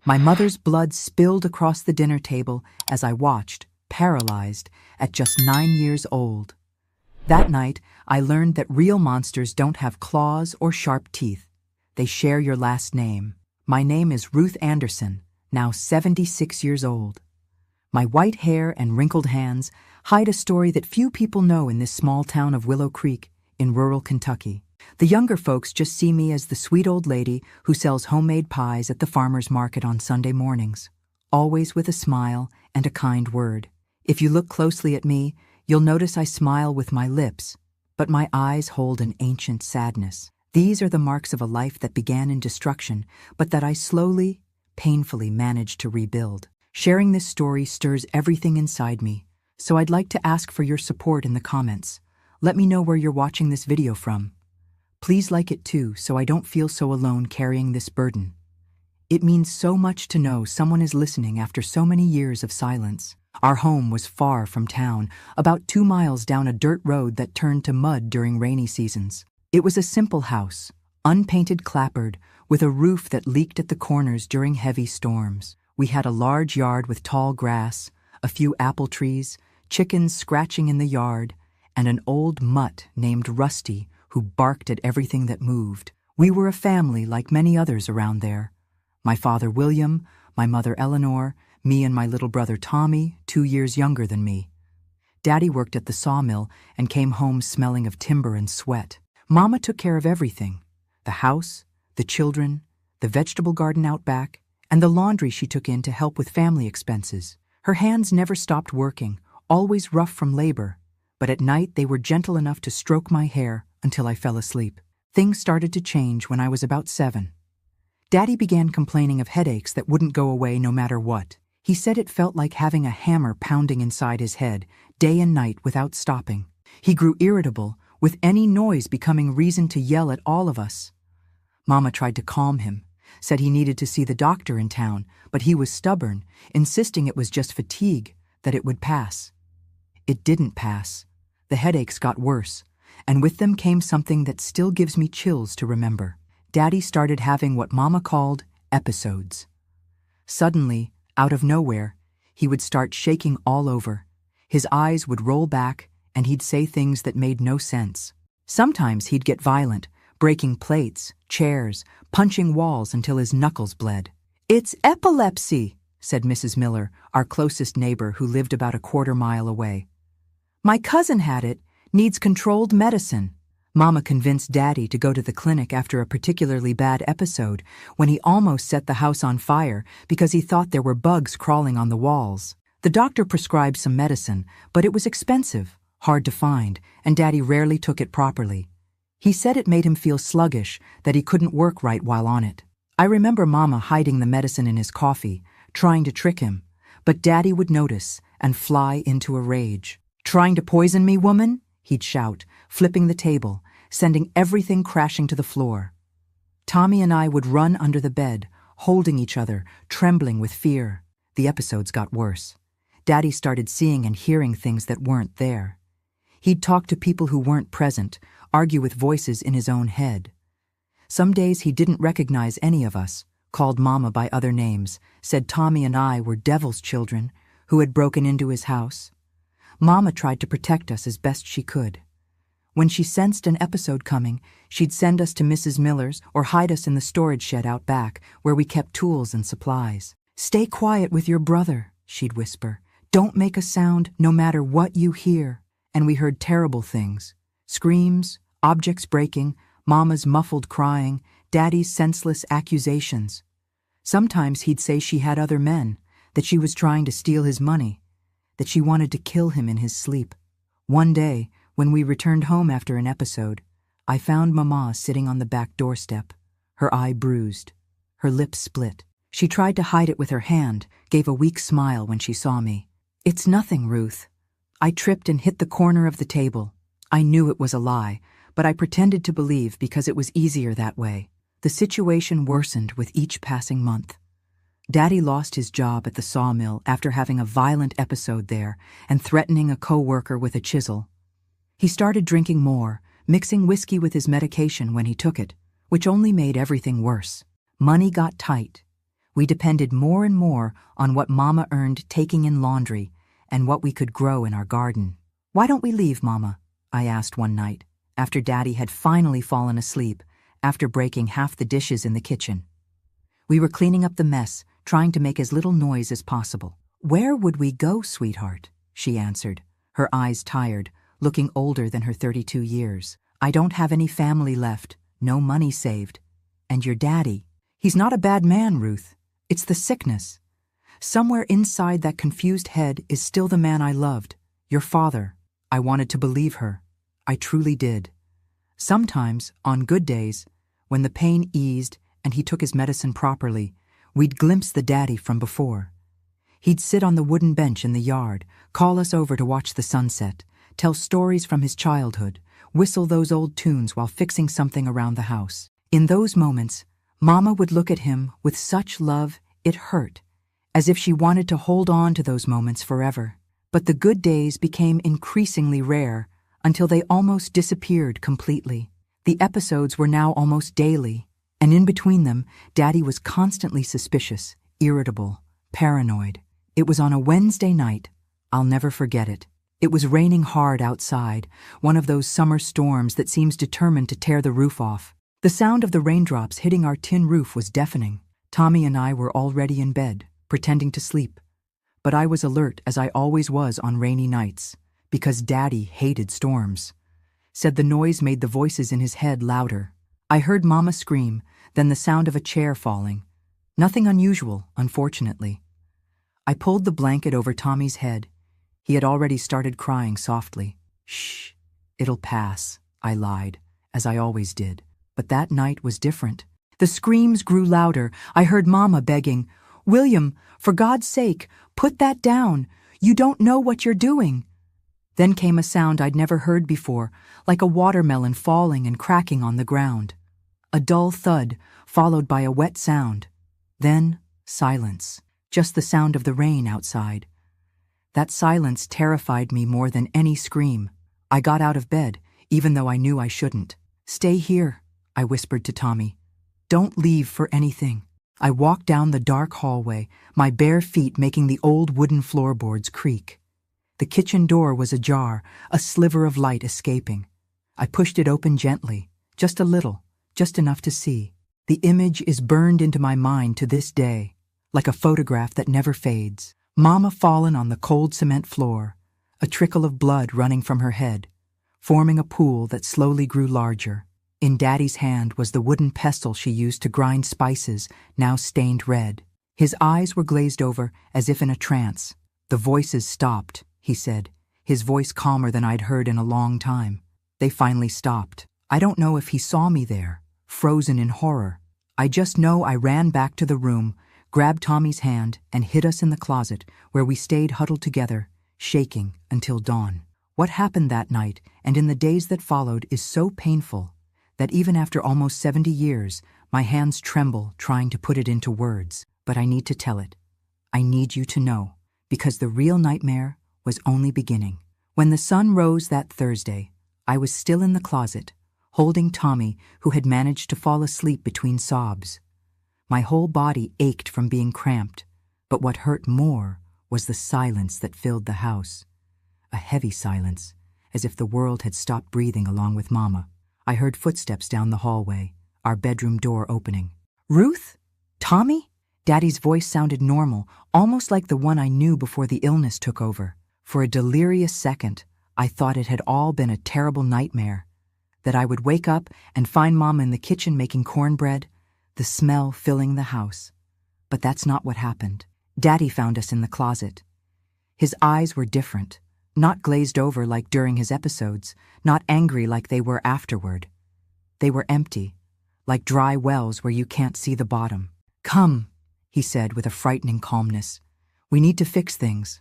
My mother's blood spilled across the dinner table as I watched, paralyzed, at just 9 years old. That night, I learned that real monsters don't have claws or sharp teeth. They share your last name. My name is Ruth Anderson, now 76 years old. My white hair and wrinkled hands hide a story that few people know in this small town of Willow Creek in rural Kentucky. The younger folks just see me as the sweet old lady who sells homemade pies at the farmer's market on Sunday mornings, always with a smile and a kind word. If you look closely at me, you'll notice I smile with my lips, but my eyes hold an ancient sadness. These are the marks of a life that began in destruction, but that I slowly, painfully managed to rebuild. Sharing this story stirs everything inside me, so I'd like to ask for your support in the comments. Let me know where you're watching this video from. Please like it too, so I don't feel so alone carrying this burden. It means so much to know someone is listening after so many years of silence. Our home was far from town, about 2 miles down a dirt road that turned to mud during rainy seasons. It was a simple house, unpainted clapboard, with a roof that leaked at the corners during heavy storms. We had a large yard with tall grass, a few apple trees, chickens scratching in the yard, and an old mutt named Rusty who barked at everything that moved. We were a family like many others around there. My father William, my mother Eleanor, me and my little brother Tommy, 2 years younger than me. Daddy worked at the sawmill and came home smelling of timber and sweat. Mama took care of everything: the house, the children, the vegetable garden out back, and the laundry she took in to help with family expenses. Her hands never stopped working, always rough from labor, but at night they were gentle enough to stroke my hair until I fell asleep. Things started to change when I was about 7. Daddy began complaining of headaches that wouldn't go away no matter what. He said it felt like having a hammer pounding inside his head, day and night without stopping. He grew irritable, with any noise becoming reason to yell at all of us. Mama tried to calm him, said he needed to see the doctor in town, but he was stubborn, insisting it was just fatigue, that it would pass. It didn't pass. The headaches got worse, and with them came something that still gives me chills to remember. Daddy started having what Mama called episodes. Suddenly, out of nowhere, he would start shaking all over. His eyes would roll back, and he'd say things that made no sense. Sometimes he'd get violent, breaking plates, chairs, punching walls until his knuckles bled. "It's epilepsy," said Mrs. Miller, our closest neighbor who lived about a quarter mile away. "My cousin had it, needs controlled medicine." Mama convinced Daddy to go to the clinic after a particularly bad episode when he almost set the house on fire because he thought there were bugs crawling on the walls. The doctor prescribed some medicine, but it was expensive, hard to find, and Daddy rarely took it properly. He said it made him feel sluggish, that he couldn't work right while on it. I remember Mama hiding the medicine in his coffee, trying to trick him, but Daddy would notice and fly into a rage. "Trying to poison me, woman?" he'd shout, flipping the table, sending everything crashing to the floor. Tommy and I would run under the bed, holding each other, trembling with fear. The episodes got worse. Daddy started seeing and hearing things that weren't there. He'd talk to people who weren't present, argue with voices in his own head. Some days he didn't recognize any of us, called Mama by other names, said Tommy and I were devil's children who had broken into his house. Mama tried to protect us as best she could. When she sensed an episode coming, she'd send us to Mrs. Miller's or hide us in the storage shed out back where we kept tools and supplies. "Stay quiet with your brother," she'd whisper. "Don't make a sound no matter what you hear." And we heard terrible things: screams, objects breaking, Mama's muffled crying, Daddy's senseless accusations. Sometimes he'd say she had other men, that she was trying to steal his money, that she wanted to kill him in his sleep. One day, when we returned home after an episode, I found Mama sitting on the back doorstep, her eye bruised, her lips split. She tried to hide it with her hand, gave a weak smile when she saw me. "It's nothing, Ruth." I tripped and hit the corner of the table. I knew it was a lie, but I pretended to believe because it was easier that way. The situation worsened with each passing month. Daddy lost his job at the sawmill after having a violent episode there and threatening a co-worker with a chisel. He started drinking more, mixing whiskey with his medication when he took it, which only made everything worse. Money got tight. We depended more and more on what Mama earned taking in laundry and what we could grow in our garden. "Why don't we leave, Mama?" I asked one night, after Daddy had finally fallen asleep after breaking half the dishes in the kitchen. We were cleaning up the mess, trying to make as little noise as possible. "Where would we go, sweetheart?" she answered, her eyes tired, looking older than her 32 years. "I don't have any family left, no money saved. And your daddy, he's not a bad man, Ruth. It's the sickness. Somewhere inside that confused head is still the man I loved, your father." I wanted to believe her. I truly did. Sometimes, on good days, when the pain eased and he took his medicine properly, we'd glimpse the daddy from before. He'd sit on the wooden bench in the yard, call us over to watch the sunset, tell stories from his childhood, whistle those old tunes while fixing something around the house. In those moments, Mama would look at him with such love it hurt, as if she wanted to hold on to those moments forever. But the good days became increasingly rare until they almost disappeared completely. The episodes were now almost daily, and in between them, Daddy was constantly suspicious, irritable, paranoid. It was on a Wednesday night. I'll never forget it. It was raining hard outside, one of those summer storms that seems determined to tear the roof off. The sound of the raindrops hitting our tin roof was deafening. Tommy and I were already in bed, pretending to sleep. But I was alert, as I always was on rainy nights, because Daddy hated storms. Said the noise made the voices in his head louder. I heard Mama scream, then the sound of a chair falling. Nothing unusual, unfortunately. I pulled the blanket over Tommy's head. He had already started crying softly. "Shh, it'll pass," I lied, as I always did. But that night was different. The screams grew louder. I heard Mama begging, "William, for God's sake, put that down. You don't know what you're doing." Then came a sound I'd never heard before, like a watermelon falling and cracking on the ground. A dull thud, followed by a wet sound. Then, silence. Just the sound of the rain outside. That silence terrified me more than any scream. I got out of bed, even though I knew I shouldn't. "Stay here," I whispered to Tommy. "Don't leave for anything." I walked down the dark hallway, my bare feet making the old wooden floorboards creak. The kitchen door was ajar, a sliver of light escaping. I pushed it open gently, just a little, just enough to see. The image is burned into my mind to this day, like a photograph that never fades. Mama fallen on the cold cement floor, a trickle of blood running from her head, forming a pool that slowly grew larger. In Daddy's hand was the wooden pestle she used to grind spices, now stained red. His eyes were glazed over, as if in a trance. "The voices stopped," he said, his voice calmer than I'd heard in a long time. "They finally stopped." I don't know if he saw me there, frozen in horror. I just know I ran back to the room, grabbed Tommy's hand, and hid us in the closet, where we stayed huddled together, shaking until dawn. What happened that night and in the days that followed is so painful that even after almost 70 years, my hands tremble trying to put it into words. But I need to tell it. I need you to know, because the real nightmare was only beginning. When the sun rose that Thursday, I was still in the closet, holding Tommy, who had managed to fall asleep between sobs. My whole body ached from being cramped, but what hurt more was the silence that filled the house. A heavy silence, as if the world had stopped breathing along with Mama. I heard footsteps down the hallway, our bedroom door opening. "Ruth? Tommy?" Daddy's voice sounded normal, almost like the one I knew before the illness took over. For a delirious second, I thought it had all been a terrible nightmare, that I would wake up and find Mama in the kitchen making cornbread, the smell filling the house. But that's not what happened. Daddy found us in the closet. His eyes were different. Not glazed over like during his episodes, not angry like they were afterward. They were empty, like dry wells where you can't see the bottom. "Come," he said with a frightening calmness. "We need to fix things.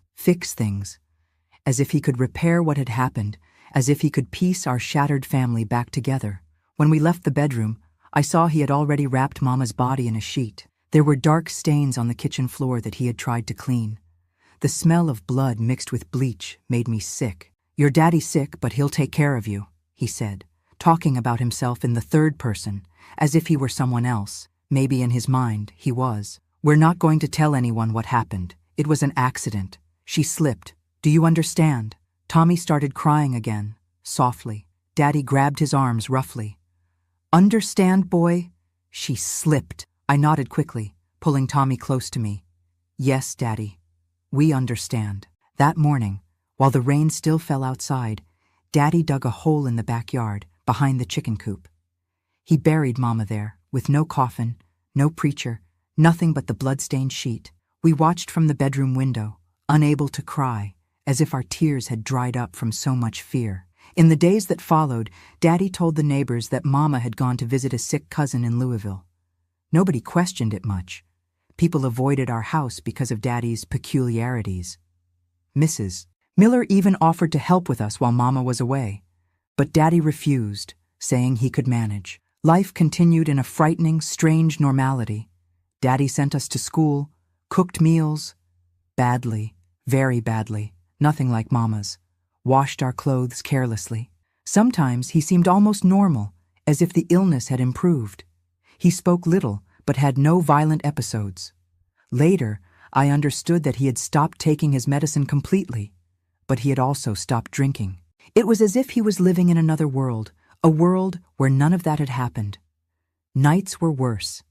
As if he could repair what had happened, as if he could piece our shattered family back together. When we left the bedroom, I saw he had already wrapped Mama's body in a sheet. There were dark stains on the kitchen floor that he had tried to clean. The smell of blood mixed with bleach made me sick. "Your daddy's sick, but he'll take care of you," he said, talking about himself in the third person, as if he were someone else. Maybe in his mind, he was. We're not going to tell anyone what happened. It was an accident. She slipped. Do you understand? Tommy started crying again, softly. Daddy grabbed his arms roughly. Understand, boy? She slipped. I nodded quickly, pulling Tommy close to me. Yes, Daddy. We understand. That morning, while the rain still fell outside, Daddy dug a hole in the backyard, behind the chicken coop. He buried Mama there, with no coffin, no preacher, nothing but the blood-stained sheet. We watched from the bedroom window, unable to cry, as if our tears had dried up from so much fear. In the days that followed, Daddy told the neighbors that Mama had gone to visit a sick cousin in Louisville. Nobody questioned it much. People avoided our house because of Daddy's peculiarities. Mrs. Miller even offered to help with us while Mama was away. But Daddy refused, saying he could manage. Life continued in a frightening, strange normality. Daddy sent us to school, cooked meals, badly, very badly, nothing like Mama's, washed our clothes carelessly. Sometimes he seemed almost normal, as if the illness had improved. He spoke little, but had no violent episodes. Later, I understood that he had stopped taking his medicine completely, but he had also stopped drinking. It was as if he was living in another world, a world where none of that had happened. Nights were worse.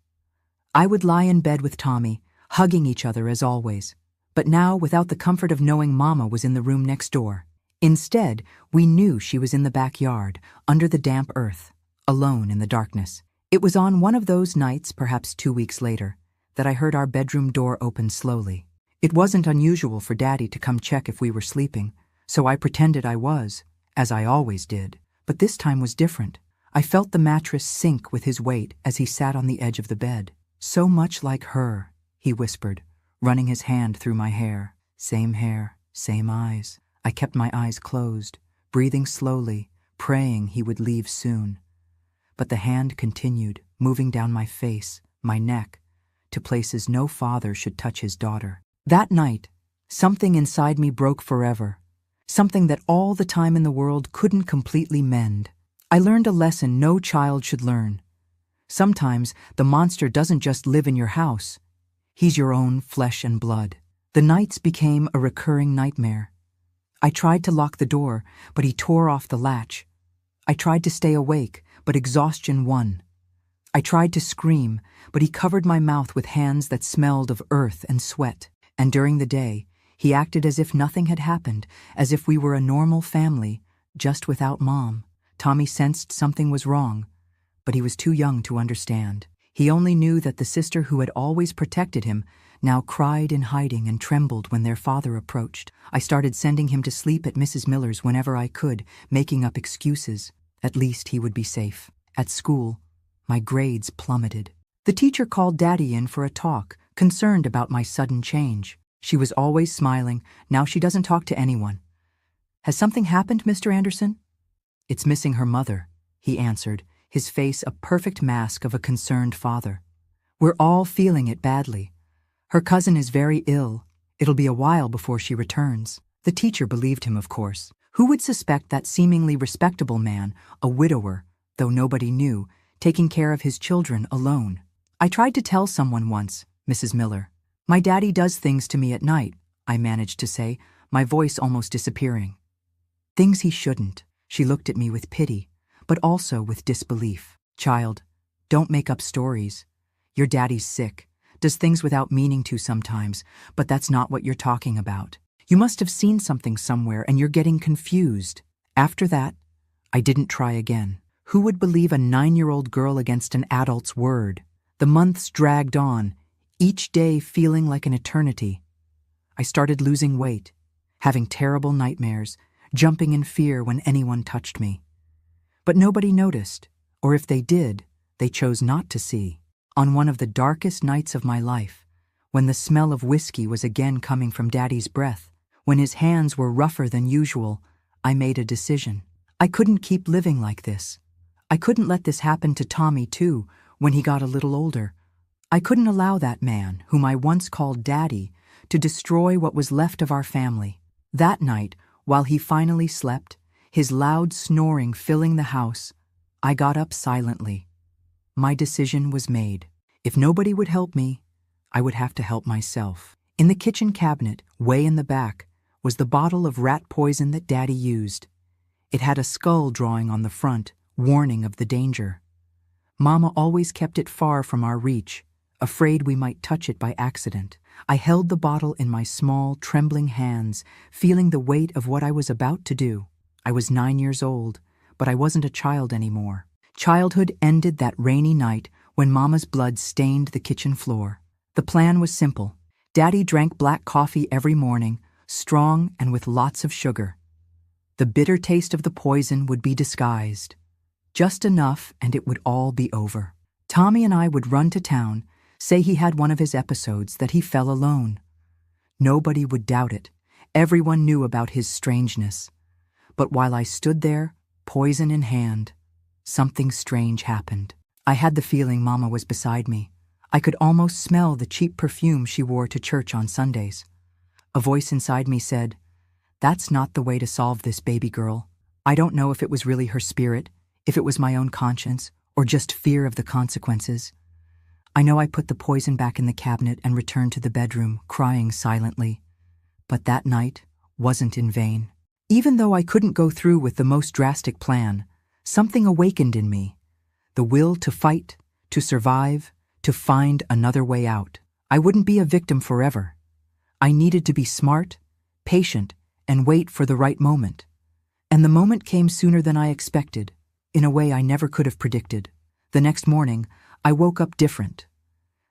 I would lie in bed with Tommy, hugging each other as always, but now without the comfort of knowing Mama was in the room next door. Instead, we knew she was in the backyard, under the damp earth, alone in the darkness. It was on one of those nights, perhaps 2 weeks later, that I heard our bedroom door open slowly. It wasn't unusual for Daddy to come check if we were sleeping, so I pretended I was, as I always did. But this time was different. I felt the mattress sink with his weight as he sat on the edge of the bed. So much like her, he whispered, running his hand through my hair. Hair, same eyes. I kept my eyes closed, breathing slowly, praying he would leave soon. But the hand continued, moving down my face, my neck, to places no father should touch his daughter. That night, something inside me broke forever, something that all the time in the world couldn't completely mend. I learned a lesson no child should learn. Sometimes the monster doesn't just live in your house. He's your own flesh and blood. The nights became a recurring nightmare. I tried to lock the door, but he tore off the latch. I tried to stay awake, but exhaustion won. I tried to scream, but he covered my mouth with hands that smelled of earth and sweat. And during the day, he acted as if nothing had happened, as if we were a normal family, just without Mom. Tommy sensed something was wrong, but he was too young to understand. He only knew that the sister who had always protected him now cried in hiding and trembled when their father approached. I started sending him to sleep at Mrs. Miller's whenever I could, making up excuses. At least he would be safe. At school, my grades plummeted. The teacher called Daddy in for a talk, concerned about my sudden change. She was always smiling. Now she doesn't talk to anyone. Has something happened, Mr. Anderson? It's missing her mother, he answered, his face a perfect mask of a concerned father. We're all feeling it badly. Her cousin is very ill. It'll be a while before she returns. The teacher believed him, of course. Who would suspect that seemingly respectable man, a widower, though nobody knew, taking care of his children alone? I tried to tell someone once, Mrs. Miller. My daddy does things to me at night, I managed to say, my voice almost disappearing. Things he shouldn't. She looked at me with pity, but also with disbelief. Child, don't make up stories. Your daddy's sick, does things without meaning to sometimes, but that's not what you're talking about. You must have seen something somewhere and you're getting confused. After that, I didn't try again. Who would believe a 9-year-old girl against an adult's word? The months dragged on, each day feeling like an eternity. I started losing weight, having terrible nightmares, jumping in fear when anyone touched me. But nobody noticed, or if they did, they chose not to see. On one of the darkest nights of my life, when the smell of whiskey was again coming from Daddy's breath, when his hands were rougher than usual, I made a decision. I couldn't keep living like this. I couldn't let this happen to Tommy, too, when he got a little older. I couldn't allow that man, whom I once called Daddy, to destroy what was left of our family. That night, while he finally slept, his loud snoring filling the house, I got up silently. My decision was made. If nobody would help me, I would have to help myself. In the kitchen cabinet, way in the back, was the bottle of rat poison that Daddy used. It had a skull drawing on the front, warning of the danger. Mama always kept it far from our reach, afraid we might touch it by accident. I held the bottle in my small, trembling hands, feeling the weight of what I was about to do. I was 9 years old, but I wasn't a child anymore. Childhood ended that rainy night when Mama's blood stained the kitchen floor. The plan was simple. Daddy drank black coffee every morning, strong and with lots of sugar. The bitter taste of the poison would be disguised. Just enough and it would all be over. Tommy and I would run to town, say he had one of his episodes, that he fell alone. Nobody would doubt it. Everyone knew about his strangeness. But while I stood there, poison in hand, something strange happened. I had the feeling Mama was beside me. I could almost smell the cheap perfume she wore to church on Sundays. A voice inside me said, "That's not the way to solve this, baby girl." I don't know if it was really her spirit, if it was my own conscience, or just fear of the consequences. I know I put the poison back in the cabinet and returned to the bedroom, crying silently. But that night wasn't in vain. Even though I couldn't go through with the most drastic plan, something awakened in me. The will to fight, to survive, to find another way out. I wouldn't be a victim forever. I needed to be smart, patient, and wait for the right moment. And the moment came sooner than I expected, in a way I never could have predicted. The next morning, I woke up different.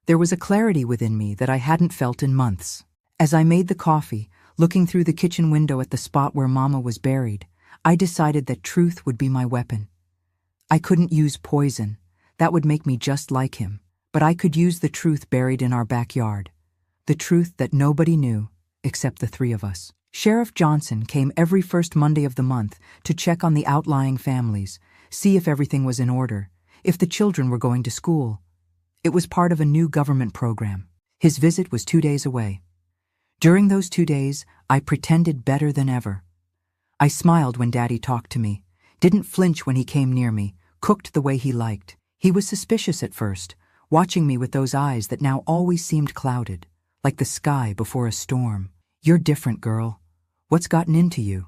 There was a clarity within me that I hadn't felt in months. As I made the coffee, looking through the kitchen window at the spot where Mama was buried, I decided that truth would be my weapon. I couldn't use poison. That would make me just like him. But I could use the truth buried in our backyard. The truth that nobody knew, except the three of us. Sheriff Johnson came every first Monday of the month to check on the outlying families, see if everything was in order, if the children were going to school. It was part of a new government program. His visit was 2 days away. During those 2 days, I pretended better than ever. I smiled when Daddy talked to me, didn't flinch when he came near me, cooked the way he liked. He was suspicious at first, watching me with those eyes that now always seemed clouded, like the sky before a storm. "You're different, girl. What's gotten into you?"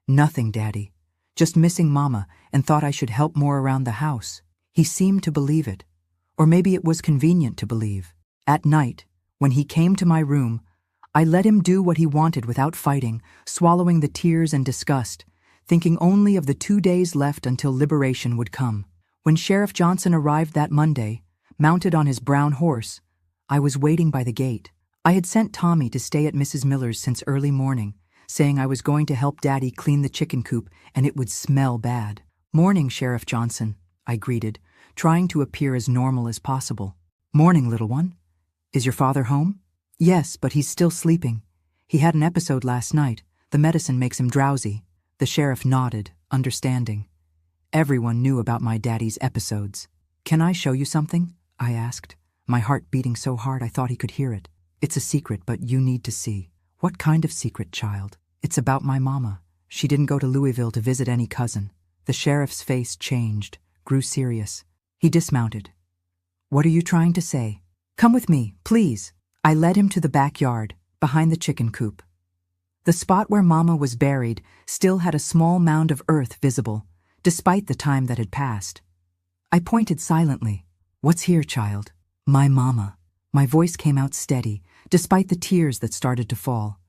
"Nothing, Daddy. Just missing Mama and thought I should help more around the house." He seemed to believe it. Or maybe it was convenient to believe. At night, when he came to my room, I let him do what he wanted without fighting, swallowing the tears and disgust, thinking only of the 2 days left until liberation would come. When Sheriff Johnson arrived that Monday, mounted on his brown horse, I was waiting by the gate. I had sent Tommy to stay at Mrs. Miller's since early morning, saying I was going to help Daddy clean the chicken coop and it would smell bad. "Morning, Sheriff Johnson," I greeted, trying to appear as normal as possible. "Morning, little one. Is your father home?" "Yes, but he's still sleeping. He had an episode last night. The medicine makes him drowsy." The sheriff nodded, understanding. Everyone knew about my daddy's episodes. "Can I show you something?" I asked, my heart beating so hard I thought he could hear it. "It's a secret, but you need to see." "What kind of secret, child?" "It's about my mama. She didn't go to Louisville to visit any cousin." The sheriff's face changed, grew serious. He dismounted. "What are you trying to say?" "Come with me, please." I led him to the backyard, behind the chicken coop. The spot where Mama was buried still had a small mound of earth visible, despite the time that had passed. I pointed silently. "What's here, child?" "My Mama." My voice came out steady, despite the tears that started to fall.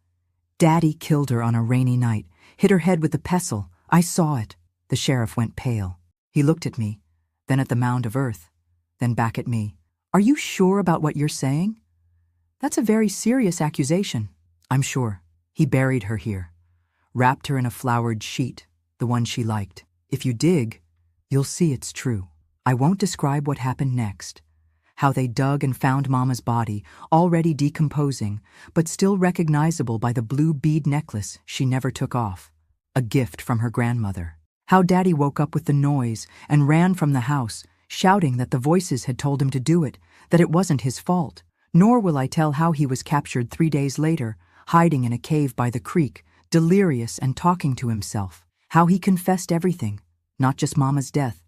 "Daddy killed her on a rainy night, hit her head with a pestle. I saw it." The sheriff went pale. He looked at me, then at the mound of earth, then back at me. "Are you sure about what you're saying?" "That's a very serious accusation." "I'm sure. He buried her here, wrapped her in a flowered sheet, the one she liked. If you dig, you'll see it's true." I won't describe what happened next, how they dug and found Mama's body, already decomposing, but still recognizable by the blue bead necklace she never took off, a gift from her grandmother. How Daddy woke up with the noise and ran from the house, shouting that the voices had told him to do it, that it wasn't his fault. Nor will I tell how he was captured 3 days later, hiding in a cave by the creek, delirious and talking to himself. How he confessed everything, not just Mama's death,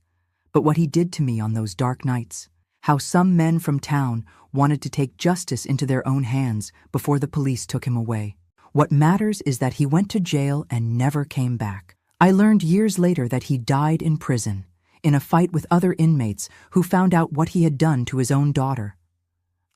but what he did to me on those dark nights. how some men from town wanted to take justice into their own hands before the police took him away. What matters is that he went to jail and never came back. I learned years later that he died in prison, in a fight with other inmates who found out what he had done to his own daughter.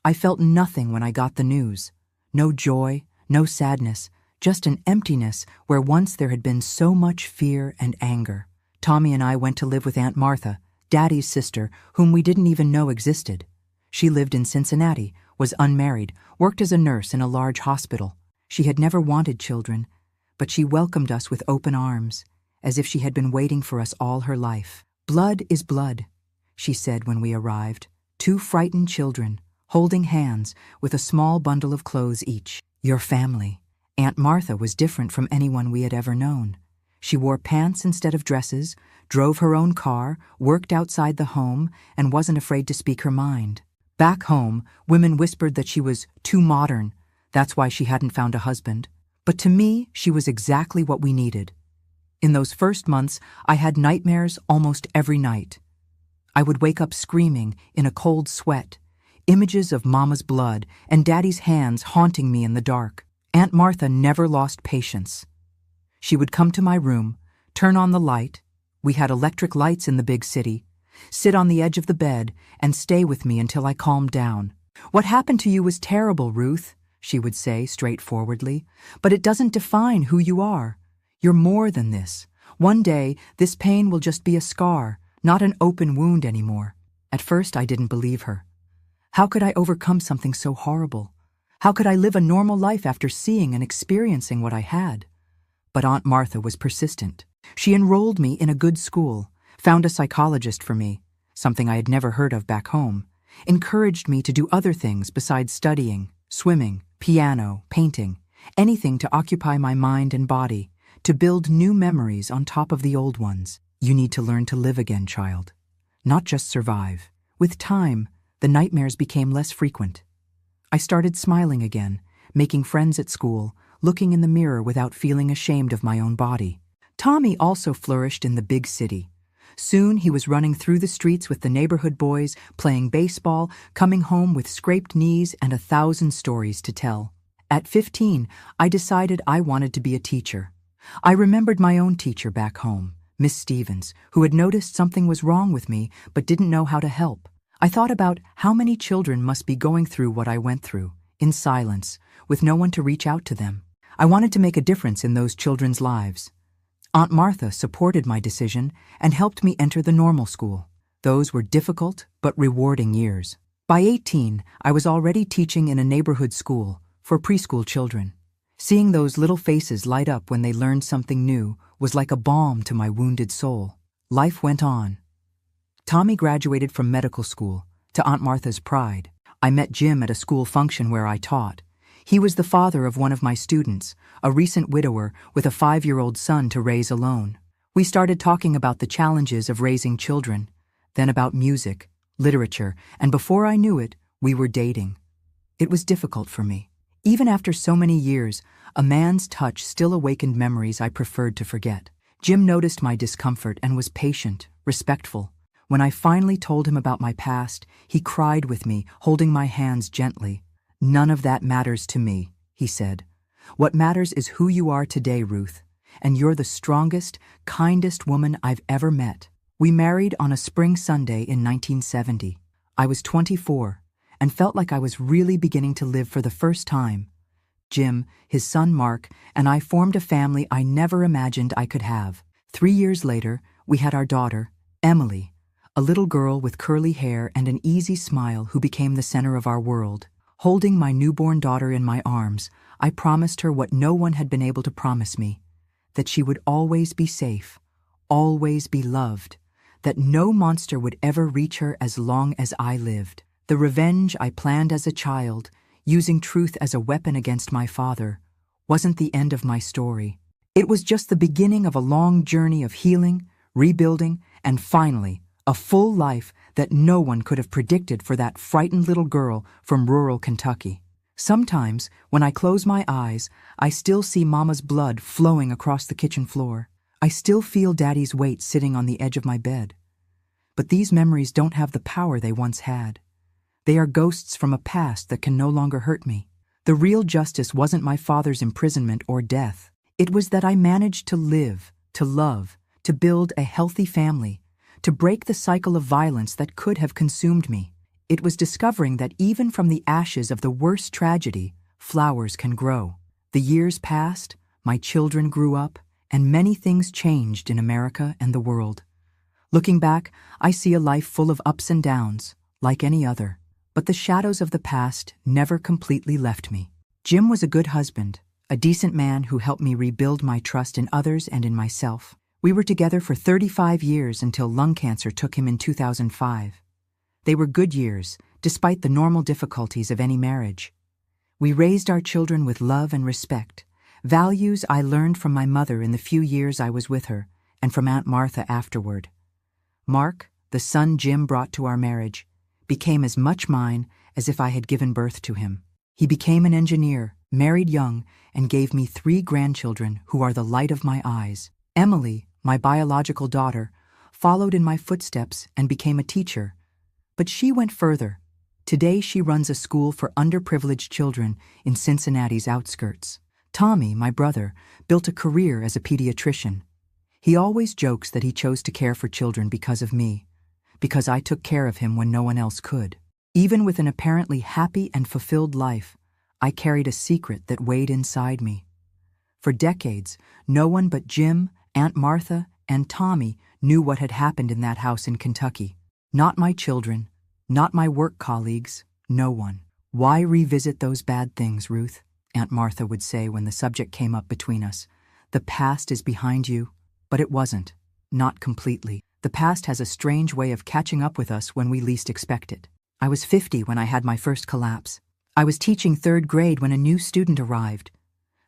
I felt nothing when I got the news. No joy, no sadness, just an emptiness where once there had been so much fear and anger. Tommy and I went to live with Aunt Martha, Daddy's sister, whom we didn't even know existed. She lived in Cincinnati, was unmarried, worked as a nurse in a large hospital. She had never wanted children, but she welcomed us with open arms, as if she had been waiting for us all her life. "Blood is blood," she said when we arrived. Two frightened children, holding hands with a small bundle of clothes each. Your family. Aunt Martha was different from anyone we had ever known. She wore pants instead of dresses, drove her own car, worked outside the home, and wasn't afraid to speak her mind. Back home, women whispered that she was too modern. That's why she hadn't found a husband. But to me, she was exactly what we needed. In those first months, I had nightmares almost every night. I would wake up screaming in a cold sweat, images of Mama's blood and Daddy's hands haunting me in the dark. Aunt Martha never lost patience. She would come to my room, turn on the light — we had electric lights in the big city — sit on the edge of the bed, and stay with me until I calmed down. "What happened to you was terrible, Ruth," she would say straightforwardly, "but it doesn't define who you are. You're more than this. One day, this pain will just be a scar, not an open wound anymore." At first, I didn't believe her. How could I overcome something so horrible? How could I live a normal life after seeing and experiencing what I had? But Aunt Martha was persistent. She enrolled me in a good school, found a psychologist for me, something I had never heard of back home, encouraged me to do other things besides studying, swimming, piano, painting, anything to occupy my mind and body, to build new memories on top of the old ones. "You need to learn to live again, child, not just survive." With time, the nightmares became less frequent. I started smiling again, making friends at school, looking in the mirror without feeling ashamed of my own body. Tommy also flourished in the big city. Soon he was running through the streets with the neighborhood boys, playing baseball, coming home with scraped knees and 1,000 stories to tell. At 15, I decided I wanted to be a teacher. I remembered my own teacher back home, Miss Stevens, who had noticed something was wrong with me but didn't know how to help. I thought about how many children must be going through what I went through, in silence, with no one to reach out to them. I wanted to make a difference in those children's lives. Aunt Martha supported my decision and helped me enter the normal school. Those were difficult but rewarding years. By 18, I was already teaching in a neighborhood school for preschool children. Seeing those little faces light up when they learned something new was like a balm to my wounded soul. Life went on. Tommy graduated from medical school, to Aunt Martha's pride. I met Jim at a school function where I taught. He was the father of one of my students, a recent widower with a 5-year-old son to raise alone. We started talking about the challenges of raising children, then about music, literature, and before I knew it, we were dating. It was difficult for me. Even after so many years, a man's touch still awakened memories I preferred to forget. Jim noticed my discomfort and was patient, respectful. When I finally told him about my past, he cried with me, holding my hands gently. "None of that matters to me," he said. "What matters is who you are today, Ruth, and you're the strongest, kindest woman I've ever met." We married on a spring Sunday in 1970. I was 24 and felt like I was really beginning to live for the first time. Jim, his son Mark, and I formed a family I never imagined I could have. 3 years later, we had our daughter, Emily, a little girl with curly hair and an easy smile who became the center of our world. Holding my newborn daughter in my arms, I promised her what no one had been able to promise me, that she would always be safe, always be loved, that no monster would ever reach her as long as I lived. The revenge I planned as a child, using truth as a weapon against my father, wasn't the end of my story. It was just the beginning of a long journey of healing, rebuilding, and finally, a full life that no one could have predicted for that frightened little girl from rural Kentucky. Sometimes, when I close my eyes, I still see Mama's blood flowing across the kitchen floor. I still feel Daddy's weight sitting on the edge of my bed. But these memories don't have the power they once had. They are ghosts from a past that can no longer hurt me. The real justice wasn't my father's imprisonment or death. It was that I managed to live, to love, to build a healthy family, to break the cycle of violence that could have consumed me. It was discovering that even from the ashes of the worst tragedy, flowers can grow. The years passed, my children grew up, and many things changed in America and the world. Looking back, I see a life full of ups and downs, like any other. But the shadows of the past never completely left me. Jim was a good husband, a decent man who helped me rebuild my trust in others and in myself. We were together for 35 years until lung cancer took him in 2005. They were good years, despite the normal difficulties of any marriage. We raised our children with love and respect, values I learned from my mother in the few years I was with her, and from Aunt Martha afterward. Mark, the son Jim brought to our marriage, became as much mine as if I had given birth to him. He became an engineer, married young, and gave me 3 grandchildren who are the light of my eyes. Emily, my biological daughter, followed in my footsteps and became a teacher. But she went further. Today she runs a school for underprivileged children in Cincinnati's outskirts. Tommy, my brother, built a career as a pediatrician. He always jokes that he chose to care for children because of me, because I took care of him when no one else could. Even with an apparently happy and fulfilled life, I carried a secret that weighed inside me. For decades, no one but Jim, Aunt Martha, and Tommy knew what had happened in that house in Kentucky. Not my children, not my work colleagues, no one. "Why revisit those bad things, Ruth?" Aunt Martha would say when the subject came up between us. "The past is behind you." But it wasn't. Not completely. The past has a strange way of catching up with us when we least expect it. I was 50 when I had my first collapse. I was teaching 3rd grade when a new student arrived.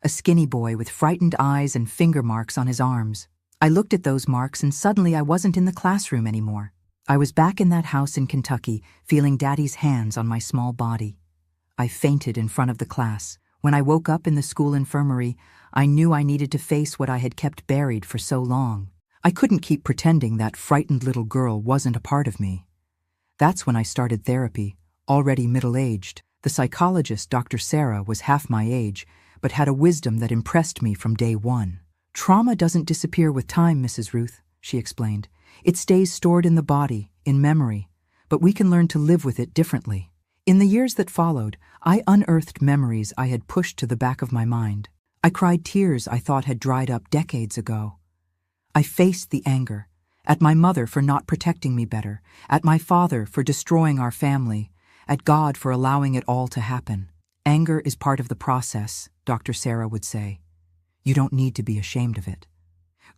A skinny boy with frightened eyes and finger marks on his arms. I looked at those marks and suddenly I wasn't in the classroom anymore. I was back in that house in Kentucky, feeling Daddy's hands on my small body. I fainted in front of the class. When I woke up in the school infirmary, I knew I needed to face what I had kept buried for so long. I couldn't keep pretending that frightened little girl wasn't a part of me. That's when I started therapy, already middle-aged. The psychologist, Dr. Sarah, was half my age, but had a wisdom that impressed me from day one. "Trauma doesn't disappear with time, Mrs. Ruth," she explained. "It stays stored in the body, in memory, but we can learn to live with it differently." In the years that followed, I unearthed memories I had pushed to the back of my mind. I cried tears I thought had dried up decades ago. I faced the anger, at my mother for not protecting me better, at my father for destroying our family, at God for allowing it all to happen. "Anger is part of the process," Dr. Sarah would say. "You don't need to be ashamed of it."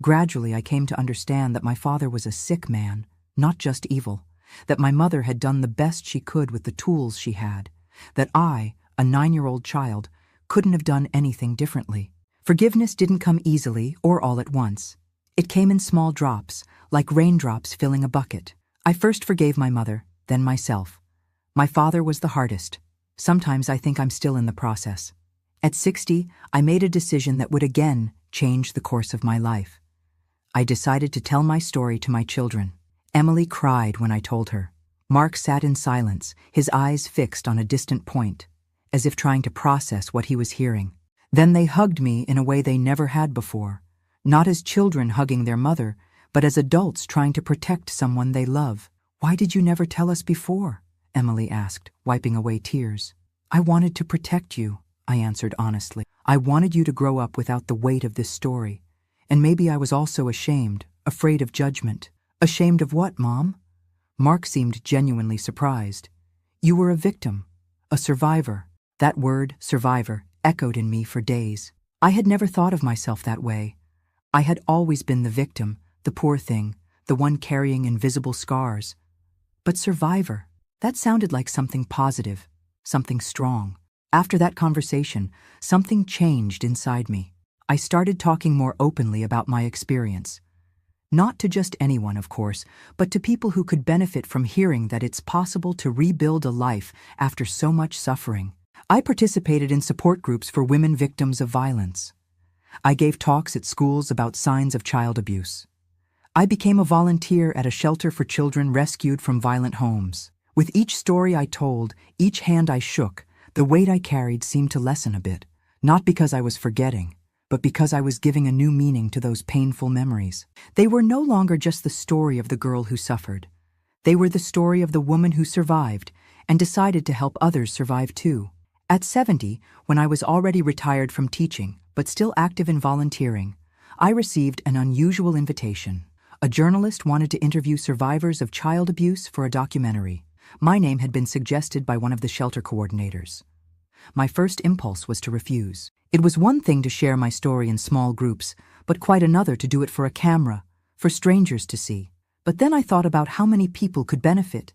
Gradually, I came to understand that my father was a sick man, not just evil, that my mother had done the best she could with the tools she had, that I, a 9-year-old child, couldn't have done anything differently. Forgiveness didn't come easily or all at once. It came in small drops, like raindrops filling a bucket. I first forgave my mother, then myself. My father was the hardest. Sometimes I think I'm still in the process. At 60, I made a decision that would again change the course of my life. I decided to tell my story to my children. Emily cried when I told her. Mark sat in silence, his eyes fixed on a distant point, as if trying to process what he was hearing. Then they hugged me in a way they never had before, not as children hugging their mother, but as adults trying to protect someone they love. "Why did you never tell us before?" Emily asked, wiping away tears. "I wanted to protect you," I answered honestly. "I wanted you to grow up without the weight of this story. And maybe I was also ashamed, afraid of judgment." "Ashamed of what, Mom?" Mark seemed genuinely surprised. "You were a victim, a survivor." That word, survivor, echoed in me for days. I had never thought of myself that way. I had always been the victim, the poor thing, the one carrying invisible scars. But survivor, that sounded like something positive, something strong. After that conversation, something changed inside me. I started talking more openly about my experience. Not to just anyone, of course, but to people who could benefit from hearing that it's possible to rebuild a life after so much suffering. I participated in support groups for women victims of violence. I gave talks at schools about signs of child abuse. I became a volunteer at a shelter for children rescued from violent homes. With each story I told, each hand I shook, the weight I carried seemed to lessen a bit, not because I was forgetting, but because I was giving a new meaning to those painful memories. They were no longer just the story of the girl who suffered. They were the story of the woman who survived and decided to help others survive too. At 70, when I was already retired from teaching, but still active in volunteering, I received an unusual invitation. A journalist wanted to interview survivors of child abuse for a documentary. My name had been suggested by one of the shelter coordinators. My first impulse was to refuse. It was one thing to share my story in small groups, but quite another to do it for a camera, for strangers to see. But then I thought about how many people could benefit,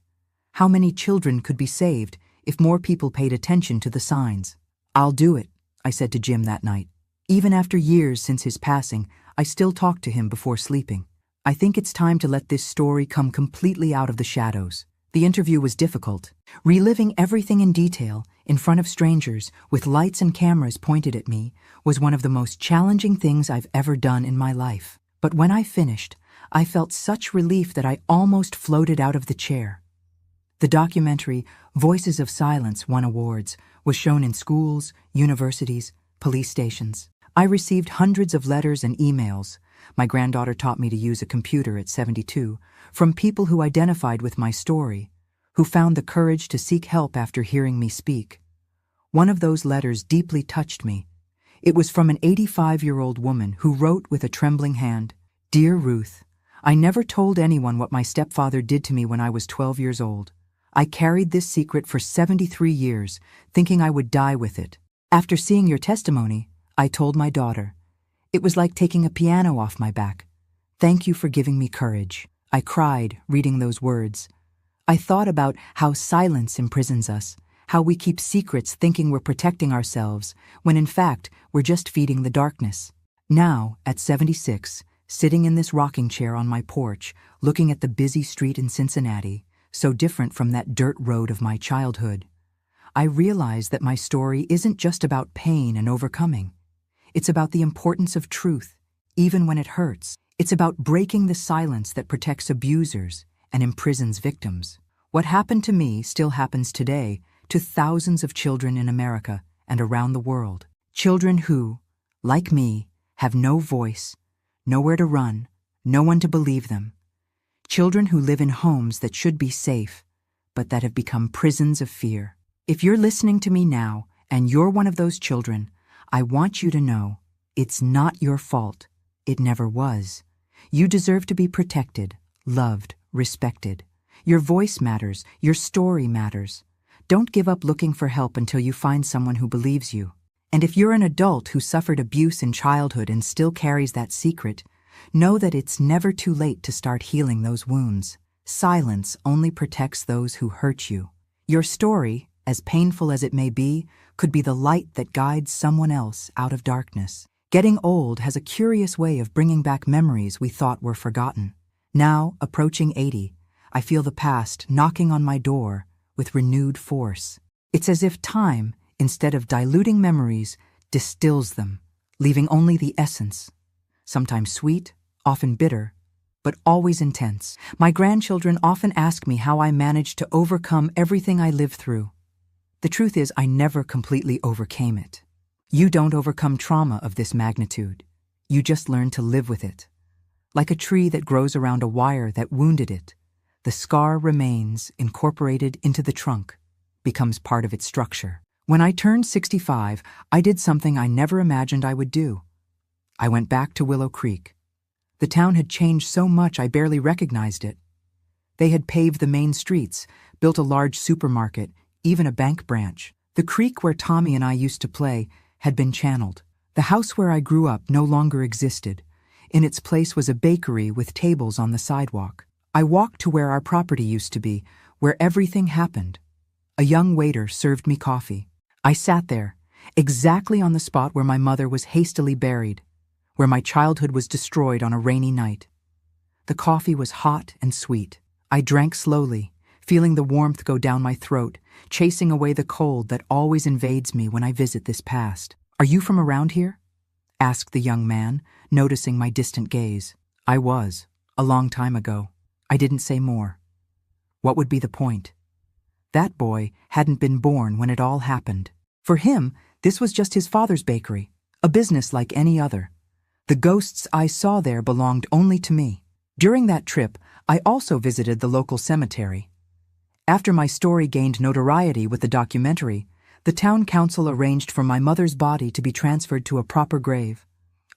how many children could be saved if more people paid attention to the signs. "I'll do it," I said to Jim that night. Even after years since his passing, I still talk to him before sleeping. I think it's time to let this story come completely out of the shadows. The interview was difficult. Reliving everything in detail, in front of strangers, with lights and cameras pointed at me, was one of the most challenging things I've ever done in my life. But when I finished, I felt such relief that I almost floated out of the chair. The documentary, Voices of Silence, won awards, was shown in schools, universities, police stations. I received hundreds of letters and emails. My granddaughter taught me to use a computer at 72, from people who identified with my story, who found the courage to seek help after hearing me speak. One of those letters deeply touched me. It was from an 85-year-old woman who wrote with a trembling hand, "Dear Ruth, I never told anyone what my stepfather did to me when I was 12 years old. I carried this secret for 73 years, thinking I would die with it. After seeing your testimony, I told my daughter. It was like taking a piano off my back. Thank you for giving me courage." I cried, reading those words. I thought about how silence imprisons us, how we keep secrets thinking we're protecting ourselves, when in fact we're just feeding the darkness. Now, at 76, sitting in this rocking chair on my porch, looking at the busy street in Cincinnati, so different from that dirt road of my childhood, I realize that my story isn't just about pain and overcoming. It's about the importance of truth, even when it hurts. It's about breaking the silence that protects abusers and imprisons victims. What happened to me still happens today to thousands of children in America and around the world. Children who, like me, have no voice, nowhere to run, no one to believe them. Children who live in homes that should be safe, but that have become prisons of fear. If you're listening to me now and you're one of those children, I want you to know it's not your fault. It never was. You deserve to be protected, loved, respected. Your voice matters. Your story matters. Don't give up looking for help until you find someone who believes you. And if you're an adult who suffered abuse in childhood and still carries that secret, know that it's never too late to start healing those wounds. Silence only protects those who hurt you. Your story, as painful as it may be, could be the light that guides someone else out of darkness. Getting old has a curious way of bringing back memories we thought were forgotten. Now, approaching 80, I feel the past knocking on my door with renewed force. It's as if time, instead of diluting memories, distills them, leaving only the essence. Sometimes sweet, often bitter, but always intense. My grandchildren often ask me how I managed to overcome everything I lived through. The truth is, I never completely overcame it. You don't overcome trauma of this magnitude. You just learn to live with it. Like a tree that grows around a wire that wounded it, the scar remains incorporated into the trunk, becomes part of its structure. When I turned 65, I did something I never imagined I would do. I went back to Willow Creek. The town had changed so much I barely recognized it. They had paved the main streets, built a large supermarket, even a bank branch. The creek where Tommy and I used to play had been channeled. The house where I grew up no longer existed. In its place was a bakery with tables on the sidewalk. I walked to where our property used to be, where everything happened. A young waiter served me coffee. I sat there, exactly on the spot where my mother was hastily buried, where my childhood was destroyed on a rainy night. The coffee was hot and sweet. I drank slowly, feeling the warmth go down my throat, chasing away the cold that always invades me when I visit this past. "Are you from around here?" asked the young man, noticing my distant gaze. I was. A long time ago. I didn't say more. What would be the point? That boy hadn't been born when it all happened. For him, this was just his father's bakery, a business like any other. The ghosts I saw there belonged only to me. During that trip, I also visited the local cemetery. After my story gained notoriety with the documentary, the town council arranged for my mother's body to be transferred to a proper grave.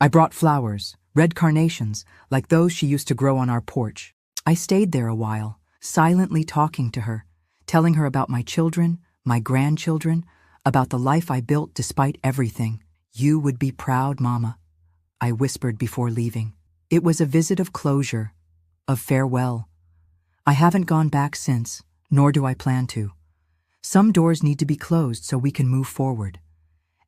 I brought flowers, red carnations, like those she used to grow on our porch. I stayed there a while, silently talking to her, telling her about my children, my grandchildren, about the life I built despite everything. You would be proud, Mama, I whispered before leaving. It was a visit of closure, of farewell. I haven't gone back since, nor do I plan to. Some doors need to be closed so we can move forward.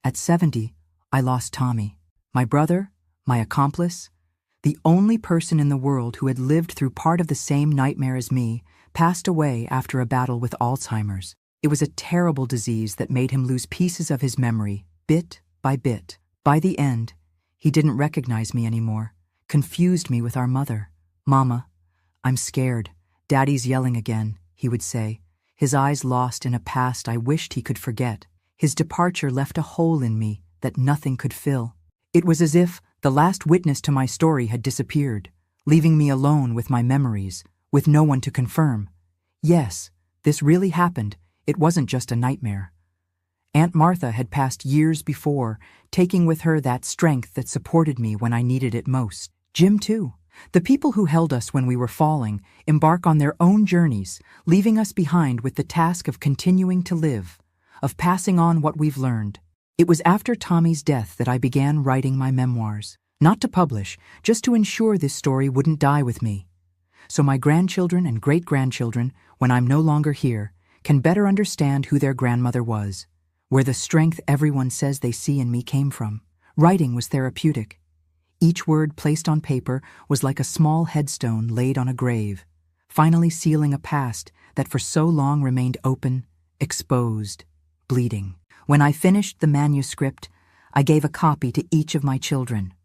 At 70, I lost Tommy, my brother, my accomplice, the only person in the world who had lived through part of the same nightmare as me, passed away after a battle with Alzheimer's. It was a terrible disease that made him lose pieces of his memory, bit by bit. By the end, he didn't recognize me anymore, confused me with our mother. Mama, I'm scared. Daddy's yelling again, he would say, his eyes lost in a past I wished he could forget. His departure left a hole in me that nothing could fill. It was as if the last witness to my story had disappeared, leaving me alone with my memories, with no one to confirm. Yes, this really happened. It wasn't just a nightmare. Aunt Martha had passed years before, taking with her that strength that supported me when I needed it most. Jim, too. The people who held us when we were falling embark on their own journeys, leaving us behind with the task of continuing to live, of passing on what we've learned. It was after Tommy's death that I began writing my memoirs, not to publish, just to ensure this story wouldn't die with me. So my grandchildren and great-grandchildren, when I'm no longer here, can better understand who their grandmother was, where the strength everyone says they see in me came from. Writing was therapeutic. Each word placed on paper was like a small headstone laid on a grave, finally sealing a past that for so long remained open, exposed, bleeding. When I finished the manuscript, I gave a copy to each of my children.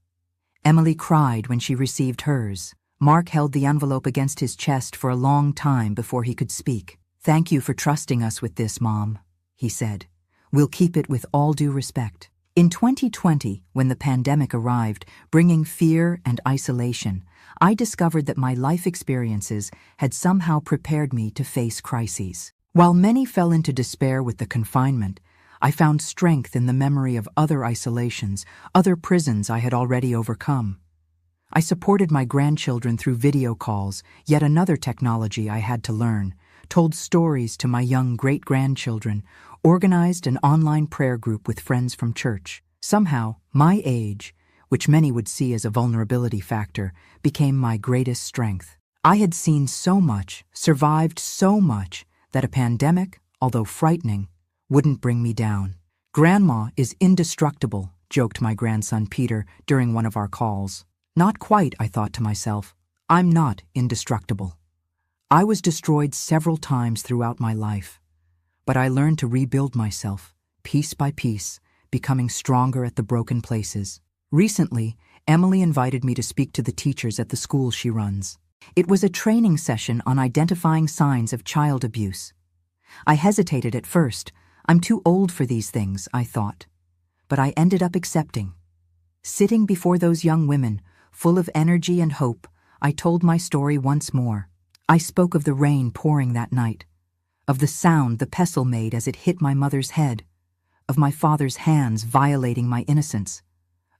Emily cried when she received hers. Mark held the envelope against his chest for a long time before he could speak. "Thank you for trusting us with this, Mom," he said. "We'll keep it with all due respect." In 2020, when the pandemic arrived, bringing fear and isolation, I discovered that my life experiences had somehow prepared me to face crises. While many fell into despair with the confinement, I found strength in the memory of other isolations, other prisons I had already overcome. I supported my grandchildren through video calls, yet another technology I had to learn, told stories to my young great-grandchildren, organized an online prayer group with friends from church. Somehow, my age, which many would see as a vulnerability factor, became my greatest strength. I had seen so much, survived so much, that a pandemic, although frightening, wouldn't bring me down. "Grandma is indestructible," joked my grandson Peter during one of our calls. Not quite, I thought to myself. I'm not indestructible. I was destroyed several times throughout my life, but I learned to rebuild myself, piece by piece, becoming stronger at the broken places. Recently, Emily invited me to speak to the teachers at the school she runs. It was a training session on identifying signs of child abuse. I hesitated at first. I'm too old for these things, I thought. But I ended up accepting. Sitting before those young women, full of energy and hope, I told my story once more. I spoke of the rain pouring that night, of the sound the pestle made as it hit my mother's head, of my father's hands violating my innocence,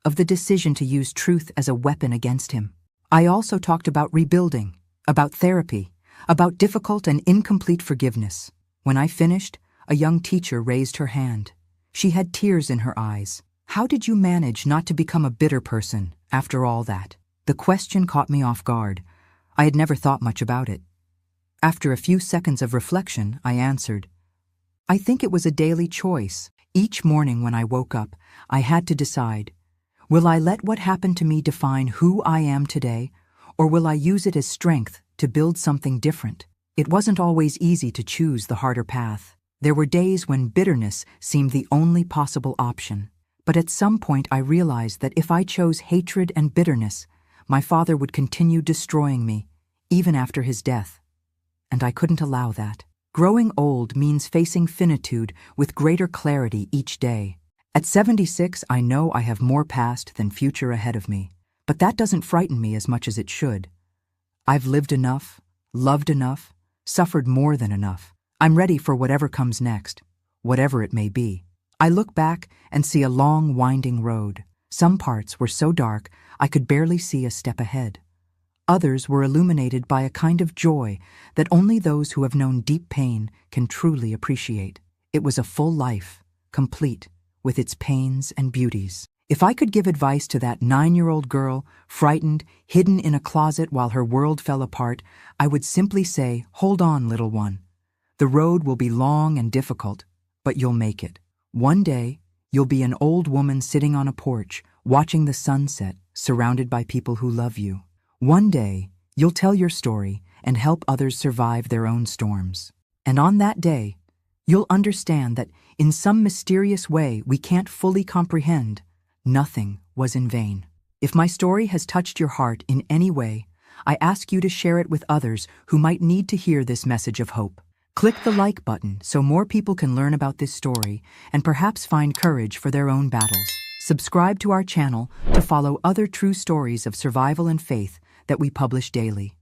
of the decision to use truth as a weapon against him. I also talked about rebuilding, about therapy, about difficult and incomplete forgiveness. When I finished, a young teacher raised her hand. She had tears in her eyes. "How did you manage not to become a bitter person after all that?" The question caught me off guard. I had never thought much about it. After a few seconds of reflection, I answered, "I think it was a daily choice. Each morning when I woke up, I had to decide, will I let what happened to me define who I am today, or will I use it as strength to build something different?" It wasn't always easy to choose the harder path. There were days when bitterness seemed the only possible option. But at some point I realized that if I chose hatred and bitterness, my father would continue destroying me, even after his death. And I couldn't allow that. Growing old means facing finitude with greater clarity each day. At 76, I know I have more past than future ahead of me, but that doesn't frighten me as much as it should. I've lived enough, loved enough, suffered more than enough. I'm ready for whatever comes next, whatever it may be. I look back and see a long, winding road. Some parts were so dark I could barely see a step ahead. Others were illuminated by a kind of joy that only those who have known deep pain can truly appreciate. It was a full life, complete, with its pains and beauties. If I could give advice to that 9-year-old girl, frightened, hidden in a closet while her world fell apart, I would simply say, hold on, little one. The road will be long and difficult, but you'll make it. One day, you'll be an old woman sitting on a porch, watching the sunset, surrounded by people who love you. One day, you'll tell your story and help others survive their own storms. And on that day, you'll understand that in some mysterious way we can't fully comprehend, nothing was in vain. If my story has touched your heart in any way, I ask you to share it with others who might need to hear this message of hope. Click the like button so more people can learn about this story and perhaps find courage for their own battles. Subscribe to our channel to follow other true stories of survival and faith that we publish daily.